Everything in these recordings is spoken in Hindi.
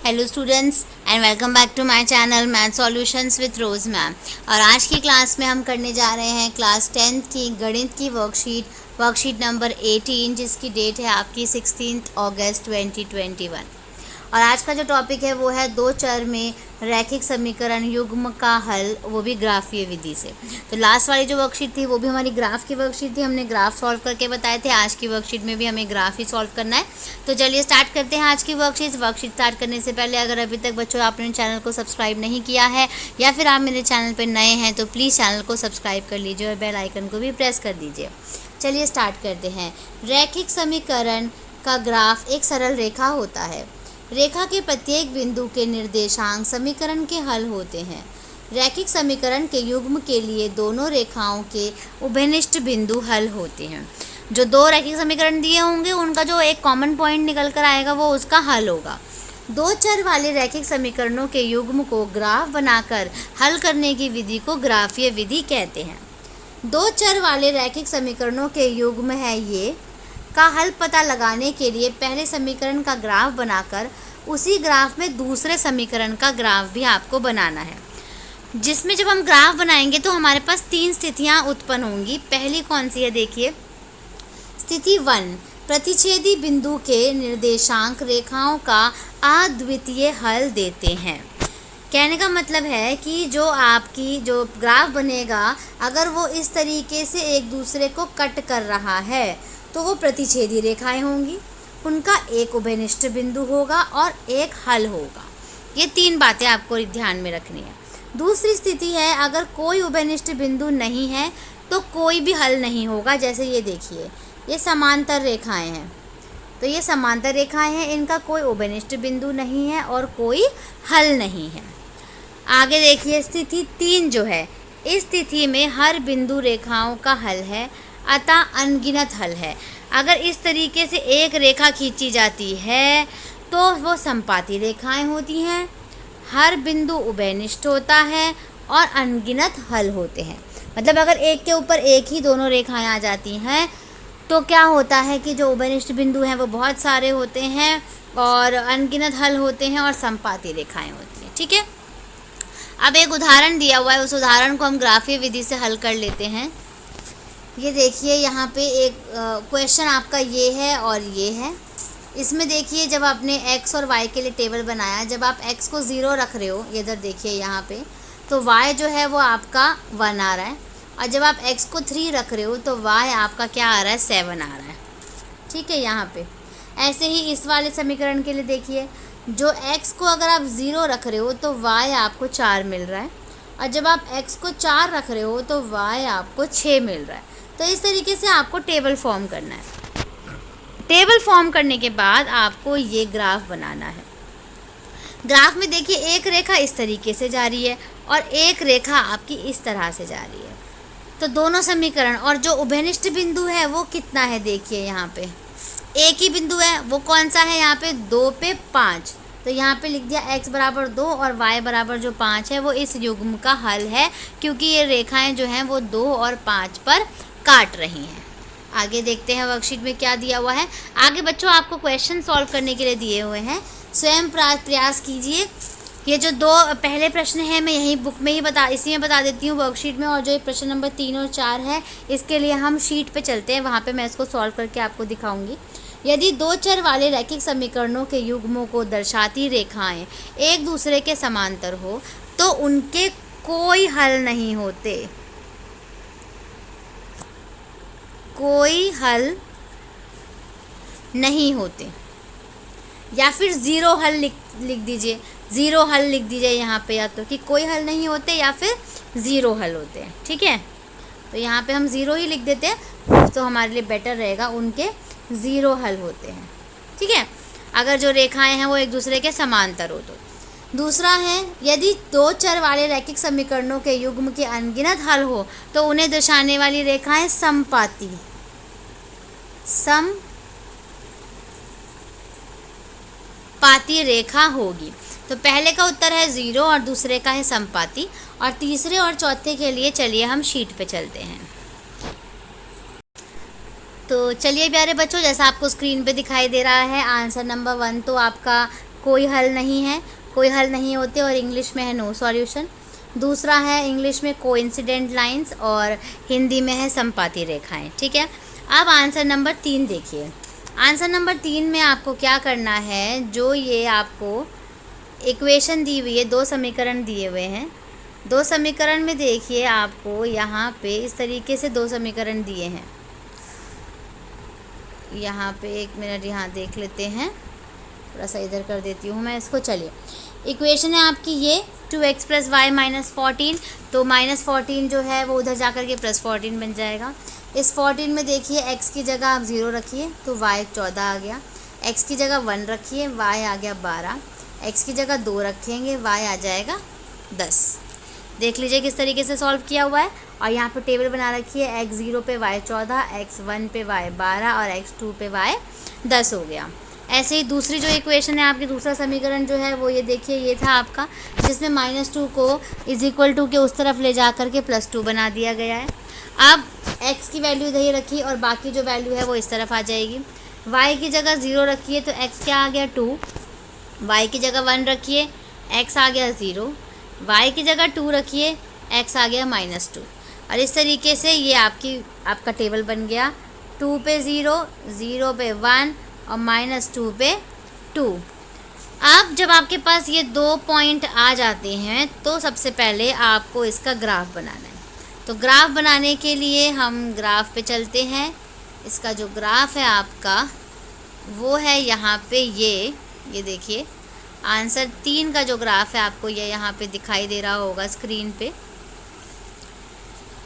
Hello students and welcome back to my channel math solutions with Rose ma'am. और आज की क्लास में हम करने जा रहे हैं क्लास 10th की गणित की वर्कशीट नंबर 18, जिसकी डेट है आपकी 16 अगस्त 2021। और आज का जो टॉपिक है वो है दो चर में रैखिक समीकरण युग्म का हल, वो भी ग्राफीय विधि से। तो लास्ट वाली जो वर्कशीट थी वो भी हमारी ग्राफ की वर्कशीट थी, हमने ग्राफ सॉल्व करके बताए थे। आज की वर्कशीट में भी हमें ग्राफ ही सॉल्व करना है। तो चलिए स्टार्ट करते हैं आज की वर्कशीट स्टार्ट करने से पहले अगर अभी तक बच्चों आपने चैनल को सब्सक्राइब नहीं किया है या फिर आप मेरे चैनल पर नए हैं तो प्लीज़ चैनल को सब्सक्राइब कर लीजिए और बेल आइकन को भी प्रेस कर दीजिए। चलिए स्टार्ट करते हैं। रैखिक समीकरण का ग्राफ एक सरल रेखा होता है। रेखा के प्रत्येक बिंदु के निर्देशांक समीकरण के हल होते हैं। रैखिक समीकरण के युग्म के लिए दोनों रेखाओं के उभयनिष्ठ बिंदु हल होते हैं। जो दो रैखिक समीकरण दिए होंगे उनका जो एक कॉमन पॉइंट निकल कर आएगा वो उसका हल होगा। दो चर वाले रैखिक समीकरणों के युग्म को ग्राफ बनाकर हल करने की विधि को ग्राफीय विधि कहते हैं। दो चर वाले रैखिक समीकरणों के युग्म है ये का हल पता लगाने के लिए पहले समीकरण का ग्राफ बनाकर उसी ग्राफ में दूसरे समीकरण का ग्राफ भी आपको बनाना है, जिसमें जब हम ग्राफ बनाएंगे तो हमारे पास तीन स्थितियां उत्पन्न होंगी। पहली कौन सी है, देखिए स्थिति 1, प्रतिच्छेदी बिंदु के निर्देशांक रेखाओं का अद्वितीय हल देते हैं। कहने का मतलब है कि जो आपकी जो ग्राफ बनेगा अगर वो इस तरीके से एक दूसरे को कट कर रहा है तो वो प्रतिच्छेदी रेखाएं होंगी, उनका एक उभयनिष्ठ बिंदु होगा और एक हल होगा। ये तीन बातें आपको ध्यान में रखनी है। दूसरी स्थिति है अगर कोई उभयनिष्ठ बिंदु नहीं है तो कोई भी हल नहीं होगा। जैसे ये देखिए, ये समांतर रेखाएं हैं, तो ये समांतर रेखाएं हैं, इनका कोई उभयनिष्ठ बिंदु नहीं है और कोई हल नहीं है। आगे देखिए स्थिति 3 जो है, इस स्थिति में हर बिंदु रेखाओं का हल है, अतः अनगिनत हल है। अगर इस तरीके से एक रेखा खींची जाती है तो वो संपाती रेखाएं होती हैं, हर बिंदु उभयनिष्ठ होता है और अनगिनत हल होते हैं। मतलब अगर एक के ऊपर एक ही दोनों रेखाएं आ जाती हैं तो क्या होता है कि जो उभयनिष्ठ बिंदु हैं वो बहुत सारे होते हैं और अनगिनत हल होते हैं और संपाती रेखाएं होती हैं। ठीक है, अब एक उदाहरण दिया हुआ है, उस उदाहरण को हम ग्राफीय विधि से हल कर लेते हैं। ये देखिए यहाँ पे एक क्वेश्चन आपका ये है और ये है। इसमें देखिए जब आपने x और y के लिए टेबल बनाया, जब आप x को 0 रख रहे हो, इधर देखिए यहाँ पे, तो y जो है वो आपका 1 आ रहा है, और जब आप x को 3 रख रहे हो तो y आपका क्या आ रहा है, 7 आ रहा है। ठीक है, यहाँ पे ऐसे ही इस वाले समीकरण के लिए देखिए, जो x को अगर आप 0 रख रहे हो तो y आपको 4 मिल रहा है, और जब आप x को 4 रख रहे हो तो y आपको 6 मिल रहा है। तो इस तरीके से आपको टेबल फॉर्म करना है। टेबल फॉर्म करने के बाद आपको ये ग्राफ बनाना है। ग्राफ में देखिए एक रेखा इस तरीके से जा रही है और एक रेखा आपकी इस तरह से जा रही है। तो दोनों समीकरण और जो उभयनिष्ठ बिंदु है वो कितना है, देखिए यहाँ पे एक ही बिंदु है, वो कौन सा है, यहाँ पे 2 पे 5। तो यहाँ पे लिख दिया x बराबर 2 और y बराबर जो 5 है वो इस युग्म का हल है, क्योंकि ये रेखाएं जो हैं वो 2 और 5 पर काट रही हैं। आगे देखते हैं वर्कशीट में क्या दिया हुआ है। आगे बच्चों आपको क्वेश्चन सॉल्व करने के लिए दिए हुए हैं, स्वयं प्रयास कीजिए। ये जो दो पहले प्रश्न है मैं यही बुक में ही इसी में बता देती हूँ वर्कशीट में, और जो प्रश्न नंबर 3 और 4 है इसके लिए हम शीट पे चलते हैं, वहाँ पे मैं इसको सॉल्व करके आपको दिखाऊंगी। यदि दो चर वाले रैखिक समीकरणों के युग्मों को दर्शाती रेखाएं एक दूसरे के समांतर हो तो उनके कोई हल नहीं होते। कोई हल नहीं होते, या फिर ज़ीरो हल लिख दीजिए, ज़ीरो हल लिख दीजिए यहाँ पे, या तो कि कोई हल नहीं होते या फिर ज़ीरो हल होते हैं। ठीक है, तो यहाँ पे हम ज़ीरो ही लिख देते हैं तो हमारे लिए बेटर रहेगा, उनके ज़ीरो हल होते हैं। ठीक है, अगर जो रेखाएं हैं वो एक दूसरे के समांतर हो तो। दूसरा है, यदि दो चर वाले रैखिक समीकरणों के युग्म के अनगिनत हल हो तो उन्हें दर्शाने वाली रेखाएं समपाती रेखा होगी। तो पहले का उत्तर है 0 और दूसरे का है समपाती, और तीसरे और चौथे के लिए चलिए हम शीट पे चलते हैं। तो चलिए प्यारे बच्चों, जैसा आपको स्क्रीन पे दिखाई दे रहा है आंसर नंबर 1 तो आपका कोई हल नहीं है, कोई हल नहीं होते, और इंग्लिश में है नो सॉल्यूशन। दूसरा है इंग्लिश में कोइंसिडेंट लाइंस और हिंदी में है संपाती रेखाएं। ठीक है, अब आंसर नंबर 3 देखिए। आंसर नंबर 3 में आपको क्या करना है, जो ये आपको इक्वेशन दी हुई है, 2 समीकरण दिए हुए हैं, 2 समीकरण में देखिए आपको यहाँ पे इस तरीके से 2 समीकरण दिए हैं। यहाँ पे 1 मिनट यहाँ देख लेते हैं, थोड़ा सा इधर कर देती हूँ मैं इसको। चलिए, इक्वेशन है आपकी ये 2x + y - 14, तो -14 जो है वो उधर जा कर के +14 बन जाएगा। इस 14 में देखिए x की जगह आप 0 रखिए तो y 14 आ गया, x की जगह 1 रखिए y आ गया 12, x की जगह 2 रखेंगे y आ जाएगा 10। देख लीजिए किस तरीके से सॉल्व किया हुआ है। और यहाँ पे टेबल बना रखी है, x 0 पे y 14, x 1 पे y 12 और x 2 पे y 10 हो गया। ऐसे ही दूसरी जो इक्वेशन है आपकी, दूसरा समीकरण जो है वो ये देखिए, ये था आपका, जिसमें -2 को = के उस तरफ ले जा कर के +2 बना दिया गया है। अब x की वैल्यू इधर ही रखी और बाकी जो वैल्यू है वो इस तरफ आ जाएगी। y की जगह 0 रखिए तो x क्या आ गया 2, y की जगह 1 रखिए x आ गया 0, y की जगह 2 रखिए x आ गया -2। और इस तरीके से ये आपका टेबल बन गया। 2 पे 0, 0 पे 1 और -2 पे 2। अब जब आपके पास ये 2 पॉइंट आ जाते हैं तो सबसे पहले आपको इसका ग्राफ बनाना है। तो ग्राफ बनाने के लिए हम ग्राफ पे चलते हैं। इसका जो ग्राफ है आपका वो है यहाँ पे ये देखिए, आंसर 3 का जो ग्राफ है आपको ये यहाँ पे दिखाई दे रहा होगा स्क्रीन पे।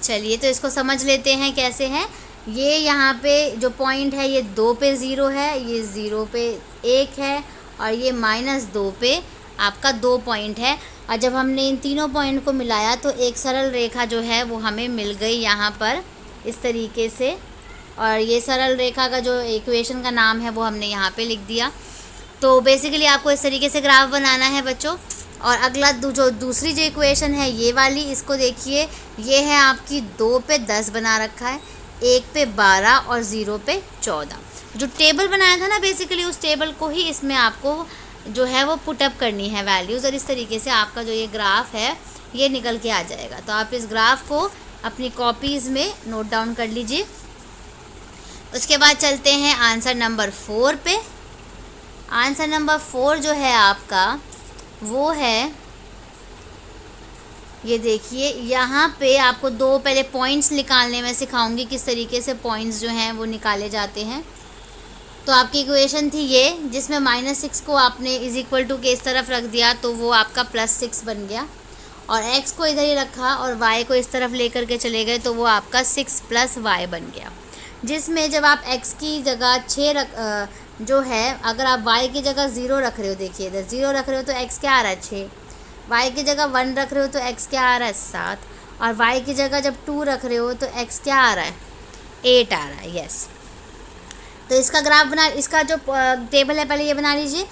चलिए, तो इसको समझ लेते हैं कैसे है। ये यहाँ पे जो पॉइंट है ये 2 पे 0 है, ये 0 पे 1 है और ये -2 पे आपका 2 पॉइंट है। और जब हमने इन तीनों पॉइंट को मिलाया तो एक सरल रेखा जो है वो हमें मिल गई यहाँ पर इस तरीके से। और ये सरल रेखा का जो इक्वेशन का नाम है वो हमने यहाँ पे लिख दिया। तो बेसिकली आपको इस तरीके से ग्राफ बनाना है बच्चों। और अगला जो दूसरी जो इक्वेशन है ये वाली, इसको देखिए, ये है आपकी 2 पे 10 बना रखा है, 1 पे 12 और 0 पे 14। जो टेबल बनाया था ना बेसिकली, उस टेबल को ही इसमें आपको जो है वो पुटअप करनी है वैल्यूज़, और इस तरीके से आपका जो ये ग्राफ है ये निकल के आ जाएगा। तो आप इस ग्राफ को अपनी कॉपीज़ में नोट डाउन कर लीजिए। उसके बाद चलते हैं आंसर नंबर 4 पे। आंसर नंबर 4 जो है आपका वो है, ये देखिए, यहाँ पे आपको 2 पहले पॉइंट्स निकालने में सिखाऊंगी किस तरीके से पॉइंट्स जो हैं वो निकाले जाते हैं। तो आपकी इक्वेशन थी ये, जिसमें -6 को आपने = के इस तरफ रख दिया तो वो आपका +6 बन गया, और x को इधर ही रखा और y को इस तरफ लेकर के चले गए तो वो आपका 6 + y बन गया। जिसमें जब आप x की जगह 6 जो है, अगर आप y की जगह 0 रख रहे हो, देखिए इधर 0 रख रहे हो तो x क्या आ रहा है 6, y की जगह 1 रख रहे हो तो x क्या आ रहा है 7, और y की जगह जब 2 रख रहे हो तो x क्या आ रहा है 8 आ रहा है। यस, तो इसका ग्राफ बना, इसका जो टेबल है पहले ये बना लीजिए।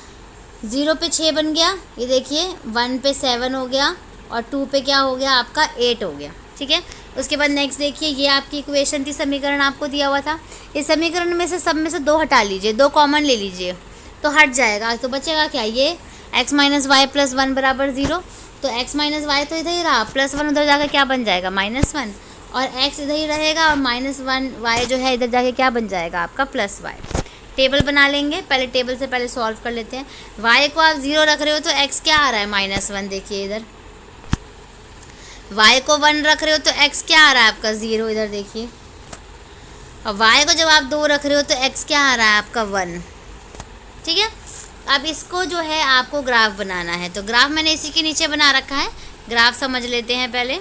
0 पे 6 बन गया, ये देखिए, 1 पे 7 हो गया और 2 पे क्या हो गया आपका 8 हो गया। ठीक है, उसके बाद नेक्स्ट देखिए, ये आपकी इक्वेशन थी, समीकरण आपको दिया हुआ था। इस समीकरण में से सब में से 2 हटा लीजिए, 2 कॉमन ले लीजिए तो हट जाएगा। तो बचेगा क्या, ये x - y + 1 = 0। तो x - y तो इधर ही रहा, +1 उधर जाकर क्या बन जाएगा -1, और x इधर ही रहेगा और -1 y जो है इधर जाके क्या बन जाएगा आपका +y। टेबल बना लेंगे, पहले टेबल से पहले सॉल्व कर लेते हैं। y को आप 0 रख रहे हो तो x क्या आ रहा है -1, देखिए इधर। y को 1 रख रहे हो तो x क्या आ रहा है आपका 0, इधर देखिए। और y को जब आप 2 रख रहे हो तो x क्या आ रहा है आपका 1। ठीक है, अब इसको जो है आपको ग्राफ बनाना है। तो ग्राफ मैंने इसी के नीचे बना रखा है, ग्राफ समझ लेते हैं पहले।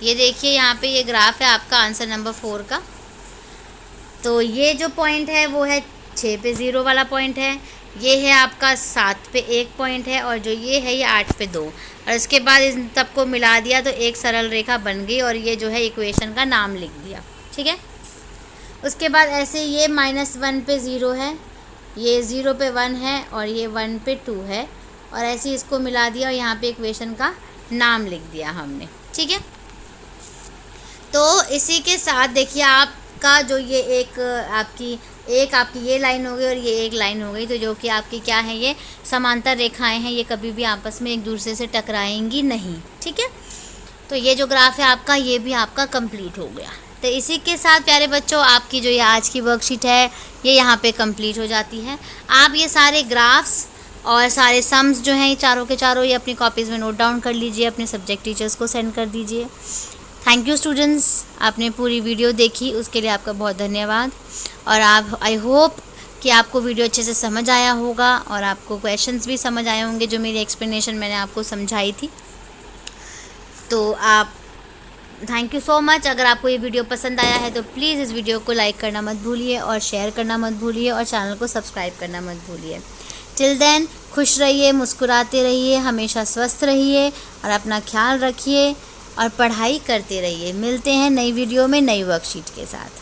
ये देखिए, यहाँ पे ये ग्राफ है आपका आंसर नंबर 4 का। तो ये जो पॉइंट है वो है 6 पे 0 वाला पॉइंट है, ये है आपका 7 पे 1 पॉइंट है, और जो ये है ये 8 पे 2। और इसके बाद इन सबको मिला दिया तो एक सरल रेखा बन गई, और ये जो है इक्वेशन का नाम लिख दिया। ठीक है, उसके बाद ऐसे ये -1 पे 0 है, ये 0 पे 1 है, और ये 1 पे 2 है, और ऐसे इसको मिला दिया और यहाँ पे इक्वेशन का नाम लिख दिया हमने। ठीक है, तो इसी के साथ देखिए आपका जो ये एक आपकी एक आपकी ये लाइन हो गई और ये एक लाइन हो गई, तो जो कि आपकी क्या है, ये समांतर रेखाएं हैं, ये कभी भी आपस में एक दूसरे से टकराएंगी नहीं। ठीक है, तो ये जो ग्राफ है आपका, ये भी आपका कंप्लीट हो गया। तो इसी के साथ प्यारे बच्चों, आपकी जो ये आज की वर्कशीट है ये यहाँ पे कंप्लीट हो जाती है। आप ये सारे ग्राफ्स और सारे सम्स जो हैं, ये चारों के चारों, ये अपनी कॉपीज़ में नोट डाउन कर लीजिए, अपने सब्जेक्ट टीचर्स को सेंड कर दीजिए। थैंक यू स्टूडेंट्स, आपने पूरी वीडियो देखी उसके लिए आपका बहुत धन्यवाद। और आप, आई होप कि आपको वीडियो अच्छे से समझ आया होगा और आपको क्वेश्चंस भी समझ आए होंगे जो मेरी एक्सप्लेनेशन मैंने आपको समझाई थी। तो आप, थैंक यू सो मच। अगर आपको ये वीडियो पसंद आया है तो प्लीज़ इस वीडियो को लाइक करना मत भूलिए और शेयर करना मत भूलिए और चैनल को सब्सक्राइब करना मत भूलिए। टिल देन, खुश रहिए, मुस्कुराते रहिए, हमेशा स्वस्थ रहिए और अपना ख्याल रखिए और पढ़ाई करते रहिए। मिलते हैं नई वीडियो में नई वर्कशीट के साथ।